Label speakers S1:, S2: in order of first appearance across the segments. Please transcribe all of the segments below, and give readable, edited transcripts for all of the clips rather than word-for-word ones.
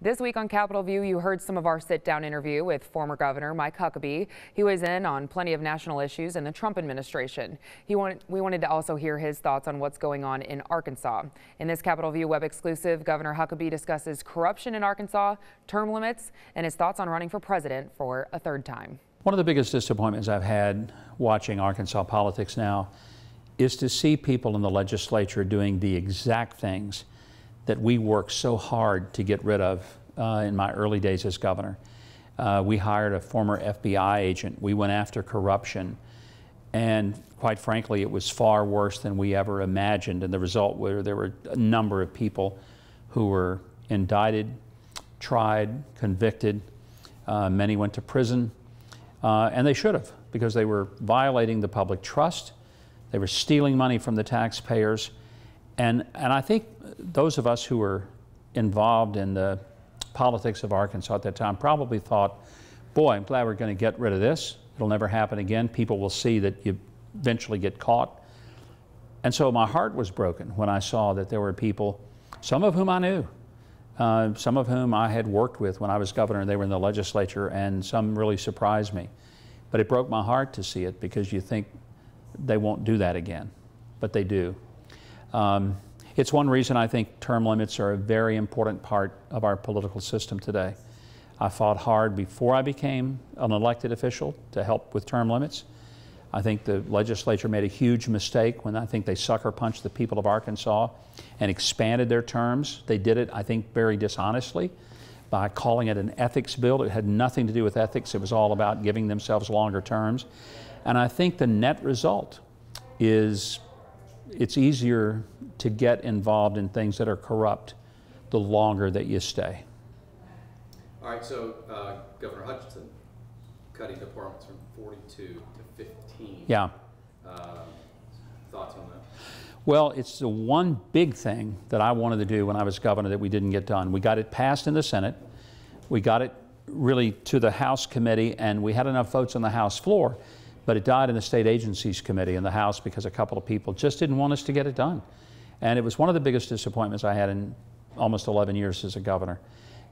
S1: This week on Capitol View, you heard some of our sit-down interview with former Governor Mike Huckabee. He weighs in on plenty of national issues in the Trump administration. We wanted to also hear his thoughts on what's going on in Arkansas. In this Capitol View web exclusive, Governor Huckabee discusses corruption in Arkansas, term limits, and his thoughts on running for president for a third time.
S2: One of the biggest disappointments I've had watching Arkansas politics now is to see people in the legislature doing the exact things that we worked so hard to get rid of in my early days as governor. We hired a former FBI agent. We went after corruption. And quite frankly, it was far worse than we ever imagined. And the result were there were a number of people who were indicted, tried, convicted. Many went to prison. And they should have, because they were violating the public trust. They were stealing money from the taxpayers. And I think those of us who were involved in the politics of Arkansas at that time probably thought, boy, I'm glad we're going to get rid of this. It'll never happen again. People will see that you eventually get caught. And so my heart was broken when I saw that there were people, some of whom I knew, some of whom I had worked with when I was governor and they were in the legislature, and some really surprised me. But it broke my heart to see it, because you think they won't do that again, but they do. It's one reason I think term limits are a very important part of our political system today. I fought hard before I became an elected official to help with term limits. I think the legislature made a huge mistake when I think they sucker punched the people of Arkansas and expanded their terms. They did it, I think, very dishonestly by calling it an ethics bill. It had nothing to do with ethics. It was all about giving themselves longer terms. And I think the net result is it's easier to get involved in things that are corrupt the longer that you stay.
S3: All right, so Governor Hutchinson cutting departments from 42 to 15.
S2: Yeah.
S3: Thoughts on that?
S2: Well, it's the one big thing that I wanted to do when I was governor that we didn't get done. We got it passed in the Senate. We got it really to the House committee, and we had enough votes on the House floor, but it died in the State Agencies Committee in the House because a couple of people just didn't want us to get it done. And it was one of the biggest disappointments I had in almost 11 years as a governor,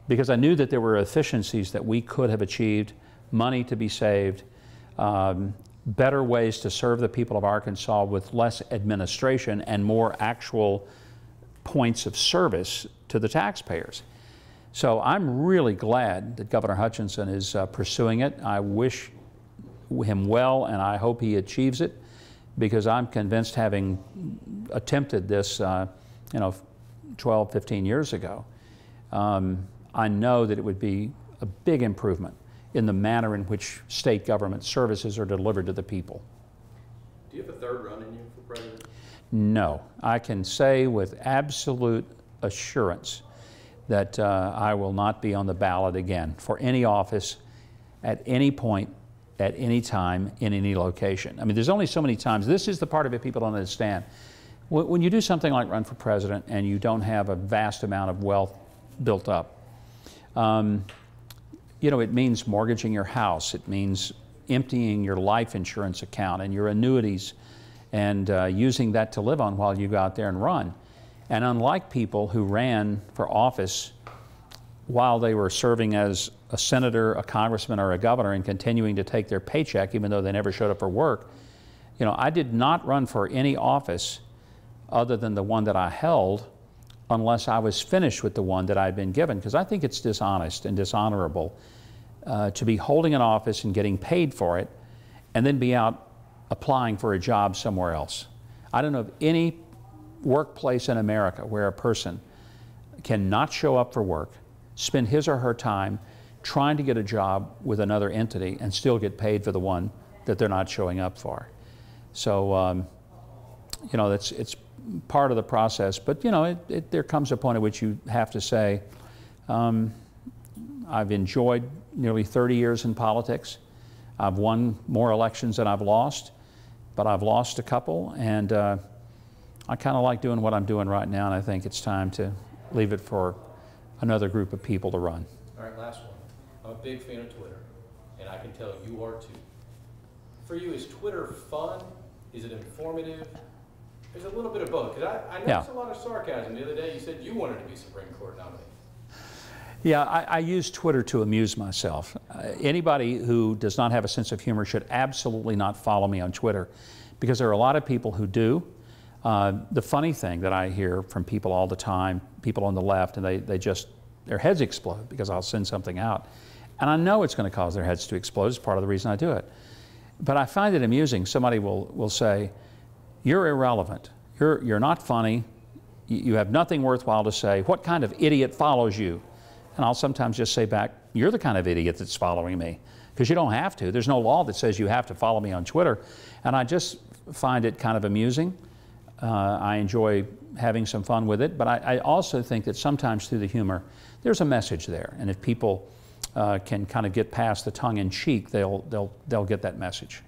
S2: because I knew that there were efficiencies that we could have achieved, money to be saved, better ways to serve the people of Arkansas with less administration and more actual points of service to the taxpayers. So I'm really glad that Governor Hutchinson is pursuing it. I wish him well, and I hope he achieves it, because I'm convinced, having attempted this 12, 15 years ago, I know that it would be a big improvement in the manner in which state government services are delivered to the people.
S3: Do you have a third run in you for president?
S2: No. I can say with absolute assurance that I will not be on the ballot again for any office at any point, at any time, in any location. I mean, there's only so many times. This is the part of it people don't understand. When you do something like run for president and you don't have a vast amount of wealth built up, you know, it means mortgaging your house. It means emptying your life insurance account and your annuities and using that to live on while you go out there and run. And unlike people who ran for office while they were serving as a senator, a congressman, or a governor and continuing to take their paycheck even though they never showed up for work, you know, I did not run for any office other than the one that I held unless I was finished with the one that I'd been given, because I think it's dishonest and dishonorable to be holding an office and getting paid for it and then be out applying for a job somewhere else. I don't know of any workplace in America where a person cannot show up for work, spend his or her time trying to get a job with another entity and still get paid for the one that they're not showing up for. So, you know, it's part of the process, but you know, there comes a point at which you have to say, I've enjoyed nearly 30 years in politics. I've won more elections than I've lost, but I've lost a couple, and I kind of like doing what I'm doing right now, and I think it's time to leave it for another group of people to run.
S3: All right, last one. I'm a big fan of Twitter, and I can tell you are too. For you, is Twitter fun? Is it informative? There's a little bit of both, because I noticed a lot of sarcasm the other day. You said you wanted to be Supreme Court nominee.
S2: Yeah, I use Twitter to amuse myself. Anybody who does not have a sense of humor should absolutely not follow me on Twitter, because there are a lot of people who do. The funny thing that I hear from people all the time, people on the left, and their heads explode because I'll send something out. And I know it's going to cause their heads to explode. It's part of the reason I do it. But I find it amusing. Somebody will say, "You're irrelevant. You're not funny. You have nothing worthwhile to say. What kind of idiot follows you?" And I'll sometimes just say back, "You're the kind of idiot that's following me," because you don't have to. There's no law that says you have to follow me on Twitter. And I just find it kind of amusing. I enjoy having some fun with it, but I also think that sometimes through the humor, there's a message there. And if people can kind of get past the tongue-in-cheek, they'll get that message.